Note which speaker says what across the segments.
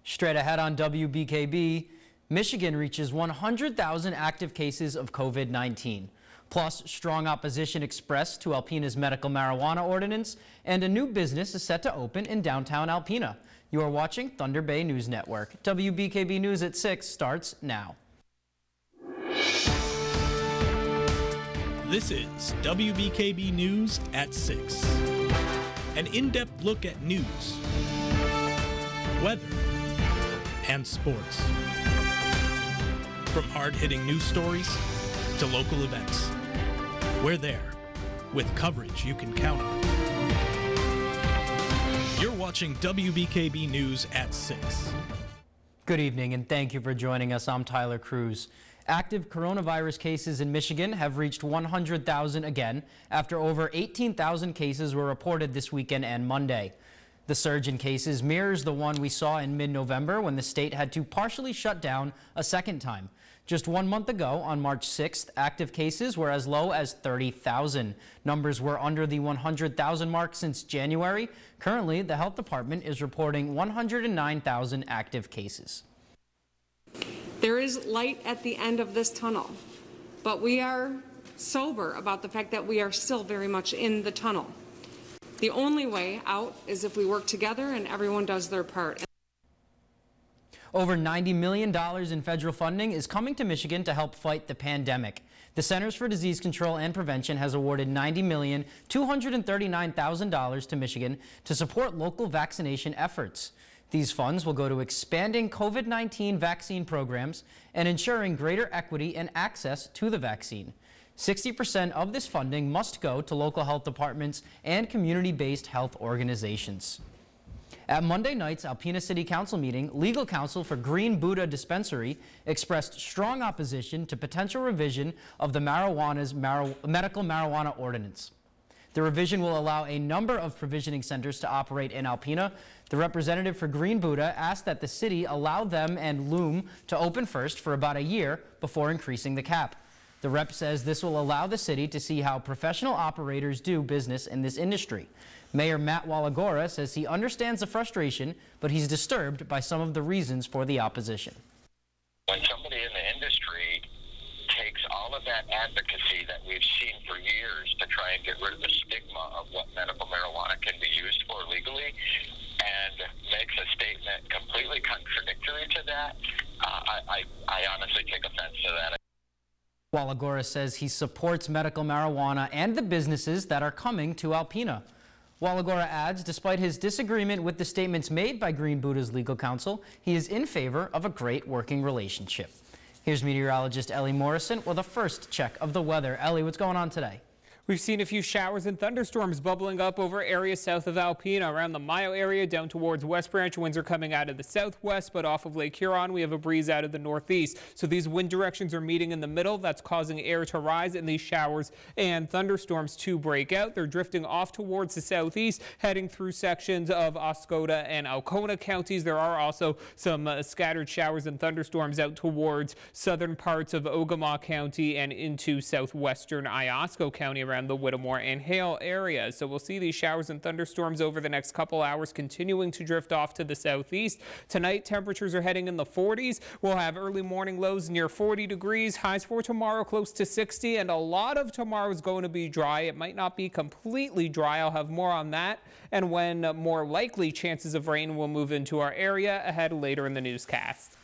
Speaker 1: Straight ahead on WBKB, Michigan reaches 100,000 active cases of COVID-19. Plus, strong opposition expressed to Alpena's medical marijuana ordinance, and a new business is set to open in downtown Alpena. You are watching Thunder Bay News Network. WBKB News at 6 starts now.
Speaker 2: This is WBKB News at 6. An in-depth look at news, weather, and sports. From hard-hitting news stories to local events, we're there with coverage you can count on. You're watching WBKB News at 6.
Speaker 1: Good evening and thank you for joining us. I'm Tyler Cruz. Active coronavirus cases in Michigan have reached 100,000 again after over 18,000 cases were reported this weekend and Monday. The surge in cases mirrors the one we saw in mid-November when the state had to partially shut down a second time. Just 1 month ago, on March 6th, active cases were as low as 30,000. Numbers were under the 100,000 mark since January. Currently, the health department is reporting 109,000 active cases.
Speaker 3: There is light at the end of this tunnel, but we are sober about the fact that we are still very much in the tunnel. The only way out is if we work together and everyone does their part.
Speaker 1: Over $90 million in federal funding is coming to Michigan to help fight the pandemic. The Centers for Disease Control and Prevention has awarded $90,239,000 to Michigan to support local vaccination efforts. These funds will go to expanding COVID-19 vaccine programs and ensuring greater equity and access to the vaccine. 60% of this funding must go to local health departments and community-based health organizations. At Monday night's Alpena City Council meeting, legal counsel for Green Buddha Dispensary expressed strong opposition to potential revision of the medical marijuana ordinance. The revision will allow a number of provisioning centers to operate in Alpena. The representative for Green Buddha asked that the city allow them and Loom to open first for about a year before increasing the cap. The rep says this will allow the city to see how professional operators do business in this industry. Mayor Matt Walagora says he understands the frustration, but he's disturbed by some of the reasons for the opposition.
Speaker 4: When somebody in the industry takes all of that advocacy that we've seen for years to try and get rid of the stigma of what medical marijuana can be used for legally and makes a statement completely contradictory to that, I honestly take offense to that.
Speaker 1: Walagora says he supports medical marijuana and the businesses that are coming to Alpena. Walagora adds, despite his disagreement with the statements made by Green Buddha's legal counsel, he is in favor of a great working relationship. Here's meteorologist Ellie Morrison with a first check of the weather. Ellie, what's going on today?
Speaker 5: We've seen a few showers and thunderstorms bubbling up over areas south of Alpena, around the Mayo area, down towards West Branch. Winds are coming out of the southwest, but off of Lake Huron, we have a breeze out of the northeast. So these wind directions are meeting in the middle. That's causing air to rise and these showers and thunderstorms to break out. They're drifting off towards the southeast, heading through sections of Oscoda and Alcona counties. There are also some scattered showers and thunderstorms out towards southern parts of Ogama County and into southwestern Iosco County around the Whittemore and Hale areas. So we'll see these showers and thunderstorms over the next couple hours continuing to drift off to the southeast. Tonight, temperatures are heading in the 40s. We'll have early morning lows near 40 degrees, highs for tomorrow close to 60, and a lot of tomorrow is going to be dry. It might not be completely dry. I'll have more on that and when more likely chances of rain will move into our area ahead later in the newscast.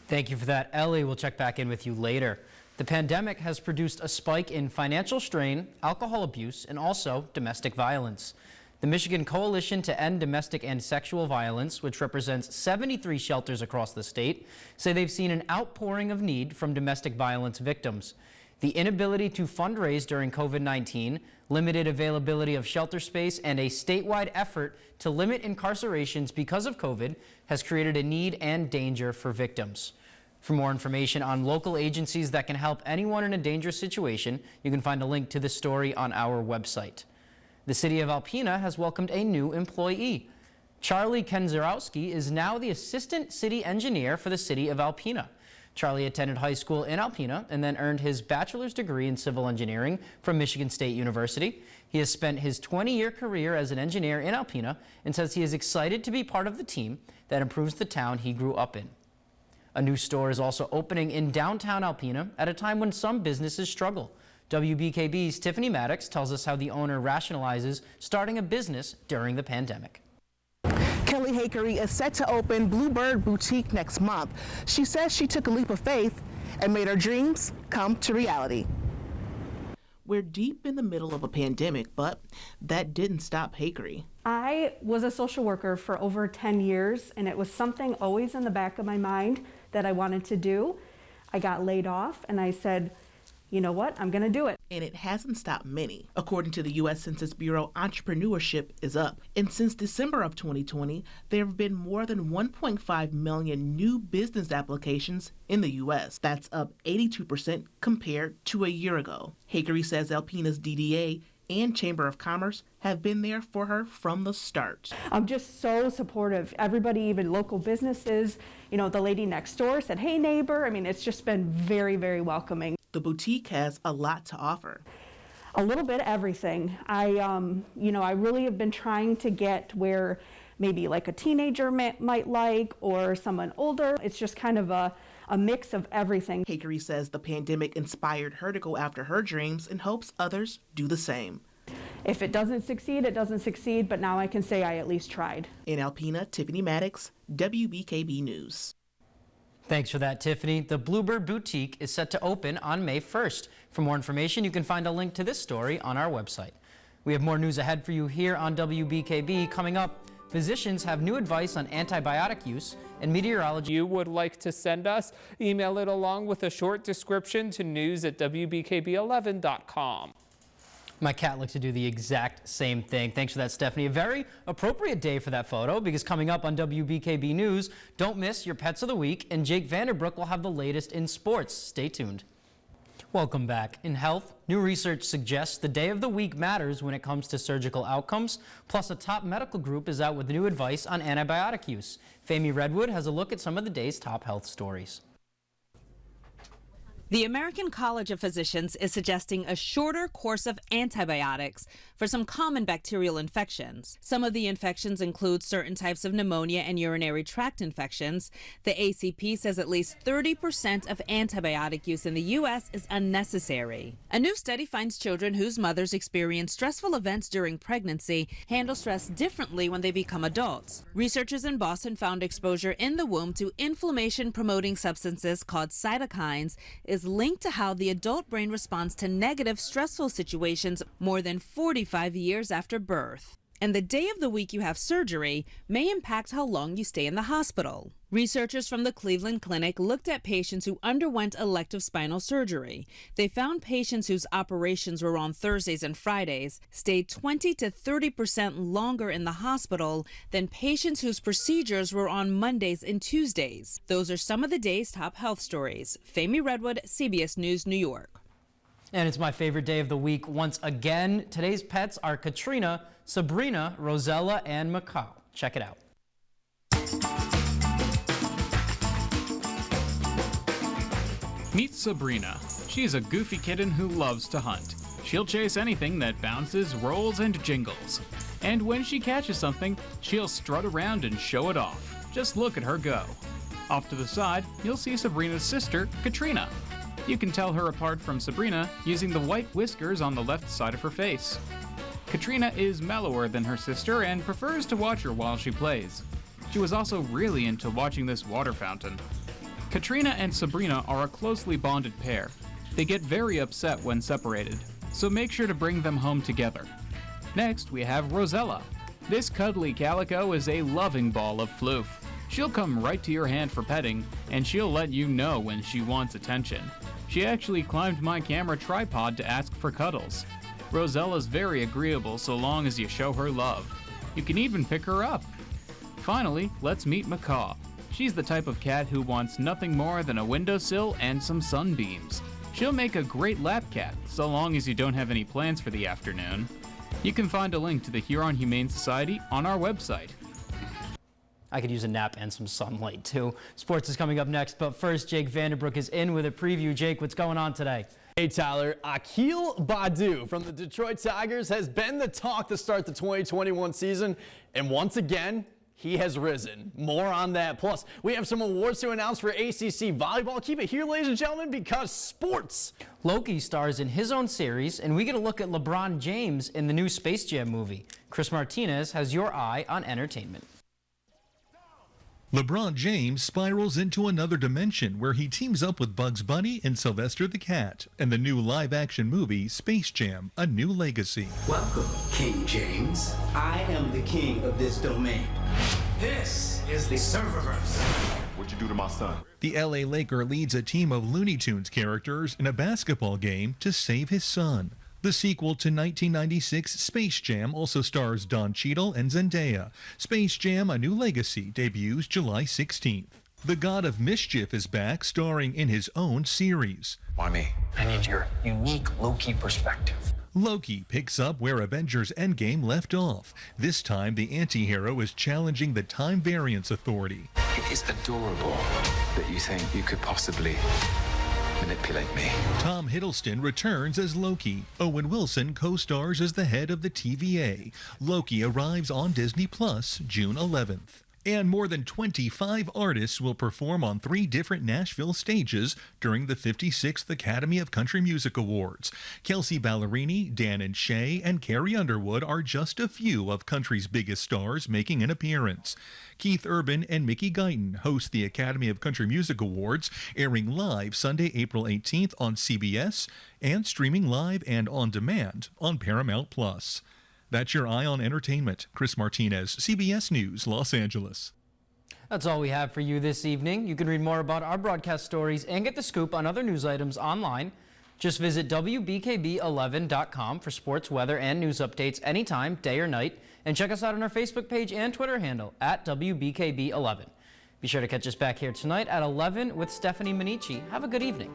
Speaker 1: Thank you for that, Ellie. We'll check back in with you later. The pandemic has produced a spike in financial strain, alcohol abuse, and also domestic violence. The Michigan Coalition to End Domestic and Sexual Violence, which represents 73 shelters across the state, say they've seen an outpouring of need from domestic violence victims. The inability to fundraise during COVID-19, limited availability of shelter space, and a statewide effort to limit incarcerations because of COVID has created a need and danger for victims. For more information on local agencies that can help anyone in a dangerous situation, you can find a link to this story on our website. The city of Alpena has welcomed a new employee. Charlie Kenzarowski is now the assistant city engineer for the city of Alpena. Charlie attended high school in Alpena and then earned his bachelor's degree in civil engineering from Michigan State University. He has spent his 20-year career as an engineer in Alpena and says he is excited to be part of the team that improves the town he grew up in. A new store is also opening in downtown Alpena at a time when some businesses struggle. WBKB's Tiffany Maddox tells us how the owner rationalizes starting a business during the pandemic.
Speaker 6: Kelly Hakery is set to open Bluebird Boutique next month. She says she took a leap of faith and made her dreams come to reality. We're deep in the middle of a pandemic, but that didn't stop Hakery.
Speaker 7: I was a social worker for over 10 years, and it was something always in the back of my mind that I wanted to do. I got laid off, and I said, you know what, I'm going to do it.
Speaker 6: And it hasn't stopped many. According to the U.S. Census Bureau, entrepreneurship is up. And since December of 2020, there have been more than 1.5 million new business applications in the U.S. That's up 82% compared to a year ago. Hakery says Alpena's DDA and Chamber of Commerce have been there for her from the start.
Speaker 7: I'm just so supportive. Everybody, even local businesses, the lady next door said, hey neighbor. I mean, it's just been very, very welcoming.
Speaker 6: The boutique has a lot to offer.
Speaker 7: A little bit of everything. I really have been trying to get where maybe like a teenager might like or someone older. It's just kind of a mix of everything.
Speaker 6: Hakery says the pandemic inspired her to go after her dreams and hopes others do the same.
Speaker 7: If it doesn't succeed, it doesn't succeed, but now I can say I at least tried.
Speaker 6: In Alpena, Tiffany Maddox, WBKB News.
Speaker 1: Thanks for that, Tiffany. The Bluebird Boutique is set to open on May 1st. For more information, you can find a link to this story on our website. We have more news ahead for you here on WBKB. Coming up, physicians have new advice on antibiotic use, and meteorology.
Speaker 5: You would like to send us, email it along with a short description to news@wbkb11.com.
Speaker 1: My cat likes to do the exact same thing. Thanks for that, Stephanie. A very appropriate day for that photo, because coming up on WBKB News, don't miss your Pets of the Week, and Jake Vanderbrook will have the latest in sports. Stay tuned. Welcome back. In health, new research suggests the day of the week matters when it comes to surgical outcomes. Plus, a top medical group is out with new advice on antibiotic use. Fami Redwood has a look at some of the day's top health stories.
Speaker 8: The American College of Physicians is suggesting a shorter course of antibiotics for some common bacterial infections. Some of the infections include certain types of pneumonia and urinary tract infections. The ACP says at least 30% of antibiotic use in the U.S. is unnecessary. A new study finds children whose mothers experience stressful events during pregnancy handle stress differently when they become adults. Researchers in Boston found exposure in the womb to inflammation-promoting substances called cytokines is linked to how the adult brain responds to negative, stressful situations more than 45 years after birth. And the day of the week you have surgery may impact how long you stay in the hospital. Researchers from the Cleveland Clinic looked at patients who underwent elective spinal surgery. They found patients whose operations were on Thursdays and Fridays stayed 20 to 30% longer in the hospital than patients whose procedures were on Mondays and Tuesdays. Those are some of the day's top health stories. Fami Redwood, CBS News, New York.
Speaker 1: And it's my favorite day of the week once again. Today's pets are Katrina, Sabrina, Rosella, and Macau. Check it out.
Speaker 9: Meet Sabrina. She's a goofy kitten who loves to hunt. She'll chase anything that bounces, rolls, and jingles. And when she catches something, she'll strut around and show it off. Just look at her go. Off to the side, you'll see Sabrina's sister, Katrina. You can tell her apart from Sabrina using the white whiskers on the left side of her face. Katrina is mellower than her sister and prefers to watch her while she plays. She was also really into watching this water fountain. Katrina and Sabrina are a closely bonded pair. They get very upset when separated, so make sure to bring them home together. Next, we have Rosella. This cuddly calico is a loving ball of floof. She'll come right to your hand for petting, and she'll let you know when she wants attention. She actually climbed my camera tripod to ask for cuddles. Rosella's very agreeable so long as you show her love. You can even pick her up. Finally, let's meet Macaw. She's the type of cat who wants nothing more than a windowsill and some sunbeams. She'll make a great lap cat, so long as you don't have any plans for the afternoon. You can find a link to the Huron Humane Society on our website.
Speaker 1: I could use a nap and some sunlight too. Sports is coming up next, but first, Jake Vanderbrook is in with a preview. Jake, what's going on today?
Speaker 10: Hey Tyler, Akil Badu from the Detroit Tigers has been the talk to start the 2021 season, and once again, he has risen. More on that. Plus, we have some awards to announce for ACC volleyball. Keep it here, ladies and gentlemen, because sports.
Speaker 1: Loki stars in his own series, and we get a look at LeBron James in the new Space Jam movie. Chris Martinez has your eye on entertainment.
Speaker 11: LeBron James spirals into another dimension where he teams up with Bugs Bunny and Sylvester the Cat in the new live-action movie Space Jam: A New Legacy.
Speaker 12: Welcome, King James. I am the king of this domain. This is the Serververse.
Speaker 11: What'd you do to my son? The LA Laker leads a team of Looney Tunes characters in a basketball game to save his son. The sequel to 1996 Space Jam also stars Don Cheadle and Zendaya. Space Jam: A New Legacy debuts July 16th. The God of Mischief is back, starring in his own series.
Speaker 13: Why me? I need your unique Loki perspective.
Speaker 11: Loki picks up where Avengers Endgame left off. This time, the anti-hero is challenging the Time Variance Authority.
Speaker 13: It is adorable that you think you could possibly manipulate me.
Speaker 11: Tom Hiddleston returns as Loki. Owen Wilson co-stars as the head of the TVA. Loki arrives on Disney Plus June 11th. And more than 25 artists will perform on 3 different Nashville stages during the 56th Academy of Country Music Awards. Kelsey Ballerini, Dan and Shay, and Carrie Underwood are just a few of country's biggest stars making an appearance. Keith Urban and Mickey Guyton host the Academy of Country Music Awards, airing live Sunday, April 18th on CBS and streaming live and on demand on Paramount+. That's your Eye on Entertainment. Chris Martinez, CBS News, Los Angeles.
Speaker 1: That's all we have for you this evening. You can read more about our broadcast stories and get the scoop on other news items online. Just visit WBKB11.com for sports, weather, and news updates anytime, day or night. And check us out on our Facebook page and Twitter handle at WBKB11. Be sure to catch us back here tonight at 11 with Stephanie Minichi. Have a good evening.